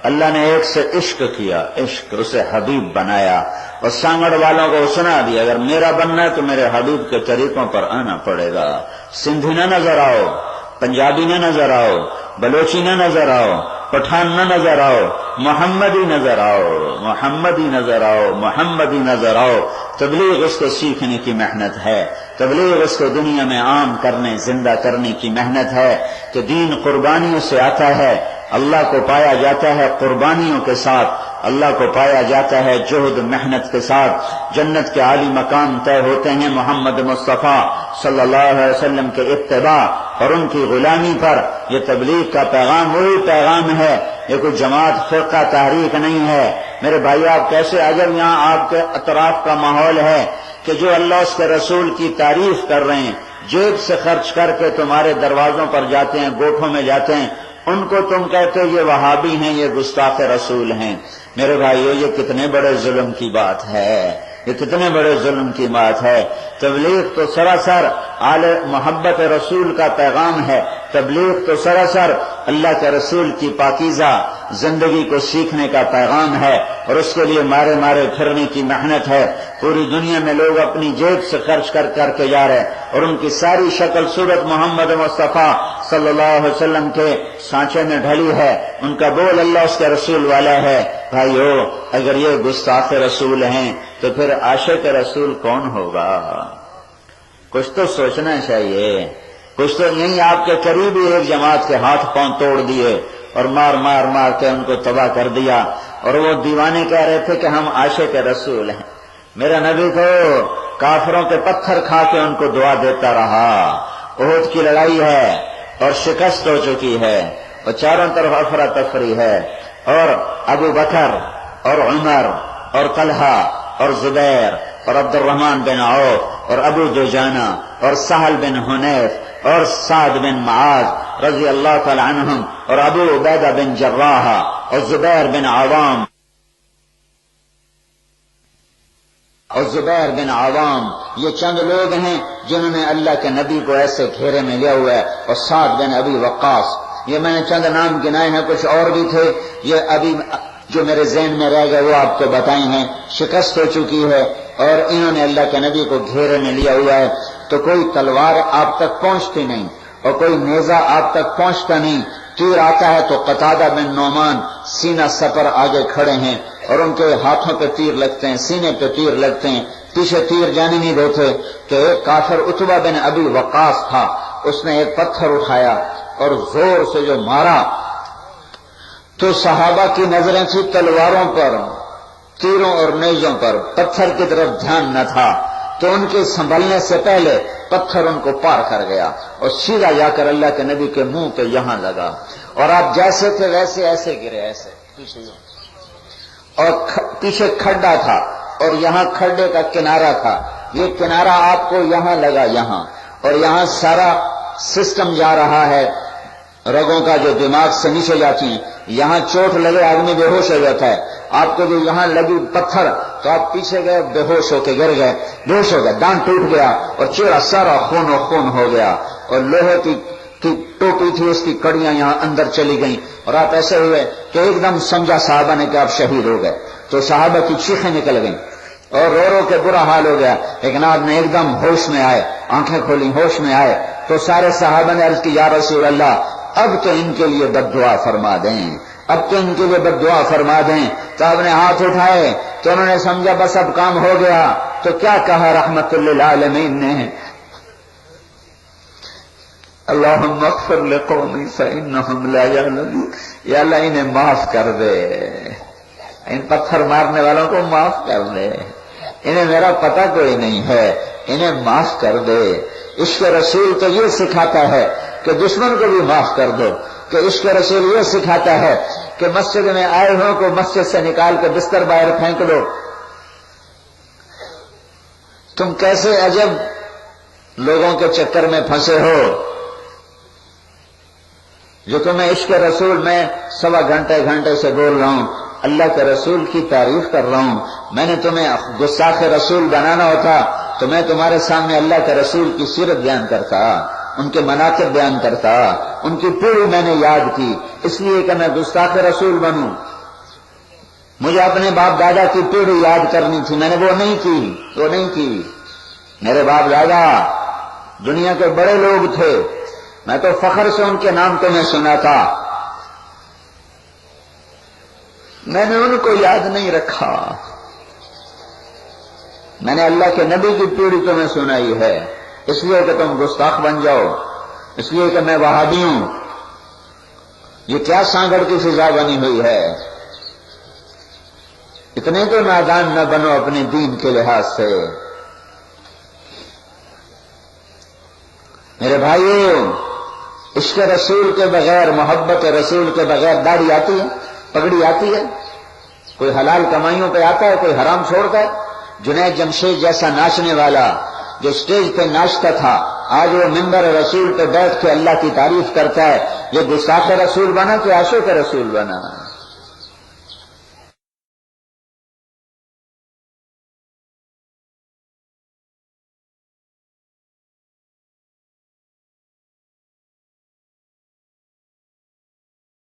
اللہ نے ایک سے عشق کیا، عشق اسے حبیب بنایا اور سانگڑ والوں کو سنا دیا اگر میرا بننا ہے تو میرے حبیب کے طریقوں پر آنا پڑے گا۔ سندھی نہ نظر آؤ، پنجابی نہ نظر آؤ، بلوچی نہ نظر آؤ، پٹھان نہ نظر آؤ، محمدی نظر آؤ، محمدی نظر آؤ، محمدی نظر آؤ۔ تبلیغ اس کو سیکھنے کی محنت ہے، تبلیغ اس کو دنیا میں عام کرنے زندہ کرنے کی محنت ہے کہ دین قربانیوں سے آتا ہے، اللہ کو پایا جاتا ہے قربانیوں کے ساتھ، اللہ کو پایا جاتا ہے جہد محنت کے ساتھ۔ جنت کے عالی مقام طے ہوتے ہیں محمد مصطفیٰ صلی اللہ علیہ وسلم کے اتباع اور ان کی غلامی پر۔ یہ تبلیغ کا پیغام وہی پیغام ہے، یہ کوئی جماعت فرقہ تحریک نہیں ہے۔ میرے بھائی آپ کیسے عجب یہاں آپ کے اطراف کا ماحول ہے کہ جو اللہ اس کے رسول کی تعریف کر رہے ہیں، جیب سے خرچ کر کے تمہارے دروازوں پر جاتے ہیں، گوٹھوں میں جاتے ہیں، ان کو تم کہتے یہ وہابی ہیں، یہ گستاخ رسول ہیں۔ میرے بھائیو یہ کتنے بڑے ظلم کی بات ہے، یہ کتنے بڑے ظلم کی بات ہے۔ تبلیغ تو سراسر آل محبت رسول کا پیغام ہے، تبلیغ تو سراسر اللہ کے رسول کی پاکیزہ زندگی کو سیکھنے کا پیغام ہے اور اس کے لیے مارے مارے پھرنے کی محنت ہے۔ پوری دنیا میں لوگ اپنی جیب سے خرچ کر کر کے جا رہے ہیں اور ان کی ساری شکل صورت محمد مصطفیٰ صلی اللہ علیہ وسلم کے سانچے میں ڈھلی ہے، ان کا بول اللہ اس کے رسول والا ہے۔ بھائیو اگر یہ گستاخ رسول ہیں تو پھر عاشق رسول کون ہوگا؟ کچھ تو سوچنا چاہیے، کچھ تو نہیں۔ آپ کے قریبی ایک جماعت کے ہاتھ پاؤں توڑ دیے اور مار مار مار کے ان کو تباہ کر دیا اور وہ دیوانے کہہ رہے تھے کہ ہم عاشق رسول ہیں۔ میرا نبی تو کافروں کے پتھر کھا کے ان کو دعا دیتا رہا۔ احد کی لڑائی ہے اور شکست ہو چکی ہے اور چاروں طرف افراتفری ہے، اور ابو بکر اور عمر اور طلحہ اور زبیر اور عبد الرحمن بن عوف اور ابو دجانہ اور سہل بن حنیف اور سعد بن معاذ رضی اللہ تعالی عنہم اور ابو عبیدہ بن جراح اور زبیر بن عوام، یہ چند لوگ ہیں جنہوں نے اللہ کے نبی کو ایسے گھیرے میں لیا ہوا ہے، اور سعد بن ابی وقاص۔ یہ میں نے چند نام گنائے ہیں، کچھ اور بھی تھے، یہ ابھی جو میرے ذہن میں رہ گئے وہ آپ کو بتائے ہیں۔ شکست ہو چکی ہے اور انہوں نے اللہ کے نبی کو گھیرے میں لیا ہوا ہے، تو کوئی تلوار آپ تک پہنچتی نہیں اور کوئی نیزہ آپ تک پہنچتا نہیں۔ تیر آتا ہے تو قتادہ بن نعمان سینہ سپر آگے کھڑے ہیں اور ان کے ہاتھوں پہ تیر لگتے ہیں، سینے پہ تیر لگتے ہیں، پیچھے تیر جانے نہیں دیتے۔ کہ ایک کافر عتبہ بن ابی وقاص تھا، اس نے ایک پتھر اٹھایا اور زور سے جو مارا تو صحابہ کی نظریں تھی تلواروں پر، تیروں اور نیزوں پر، پتھر کی طرف دھیان نہ تھا، تو ان کے سنبھلنے سے پہلے پتھر ان کو پار کر گیا اور سیدھا جا کر اللہ کے نبی کے منہ پہ یہاں لگا، اور آپ جیسے تھے ویسے ایسے گرے، ایسے پیچھے، اور پیچھے کھڈا تھا اور یہاں کھڈے کا کنارہ تھا، یہ کنارہ آپ کو یہاں لگا، یہاں، اور یہاں سارا سسٹم جا رہا ہے رگوں کا جو دماغ سے نیچے جاتی ہیں۔ یہاں چوٹ لگے آدمی بے ہوش ہو جاتا ہے، آپ کو جو یہاں لگی پتھر تو آپ پیچھے گئے، بے ہوش ہو کے گر گئے، بے ہوش ہو گئے، دان ٹوٹ گیا اور چہرہ سارا خون و خون ہو گیا، اور لوہے کی ٹوپی تھی اس کی کڑیاں یہاں اندر چلی گئیں، اور آپ ایسے ہوئے کہ ایک دم سمجھا صحابہ نے کہ آپ شہید ہو گئے، تو صحابہ کی چیخیں نکل گئیں اور رو رو کے برا حال ہو گیا، لیکن آپ نے ایک دم ہوش میں آئے، آنکھیں کھولی، ہوش میں آئے، تو سارے صحابہ نے عرض کی یا رسول اللہ اب تو ان کے لیے بد دعا فرما دیں، اب تو ان کے لیے بد دعا فرما دیں۔ تو آپ نے ہاتھ اٹھائے تو انہوں نے سمجھا بس اب کام ہو گیا، تو کیا کہا رحمت للعالمین نے، اللہم اغفر لقومی فإنہم لا یعلمون، یا اللہ انہیں معاف کر دے، ان پتھر مارنے والوں کو معاف کر دے، انہیں میرا پتہ کوئی نہیں ہے، انہیں معاف کر دے۔ عشق رسول تو یہ سکھاتا ہے کہ دشمن کو بھی معاف کر دو، کہ عشق رسول یہ سکھاتا ہے کہ مسجد میں آئے ہوں کو مسجد سے نکال کے بستر باہر پھینک دو۔ تم کیسے عجب لوگوں کے چکر میں پھنسے ہو جو تمہیں عشق رسول میں سوا گھنٹے سے بول رہا ہوں، اللہ کے رسول کی تعریف کر رہا ہوں۔ میں نے تمہیں گستاخ رسول بنانا ہوتا تو میں تمہارے سامنے اللہ کے رسول کی سیرت بیان کرتا، ان کے مناقب بیان کرتا، ان کی پوری میں نے یاد کی، اس لیے کہ میں گستاخ رسول بنوں مجھے اپنے باپ دادا کی پیڑھی یاد کرنی تھی، میں نے وہ نہیں کی۔ میرے باپ دادا دنیا کے بڑے لوگ تھے، میں تو فخر سے ان کے نام تو میں سنا تھا، میں نے ان کو یاد نہیں رکھا۔ میں نے اللہ کے نبی کی پیڑھی تمہیں سنائی ہے، اس لیے کہ تم گستاخ بن جاؤ، اس لیے کہ میں وہابی ہوں۔ یہ کیا سانگڑ کی فضا بنی ہوئی ہے؟ اتنے تو نادان نہ بنو اپنے دین کے لحاظ سے۔ میرے بھائیو، عشق رسول کے بغیر، محبت رسول کے بغیر داڑھی آتی ہے، پگڑی آتی ہے؟ کوئی حلال کمائیوں پہ آتا ہے، کوئی حرام چھوڑتا ہے؟ جنید جمشید جیسا ناچنے والا جو سٹیج پہ ناچتا تھا، آج وہ منبر رسول پہ بیٹھ کے اللہ کی تعریف کرتا ہے، یہ گستاخ رسول بنا کہ عاشق رسول بنا؟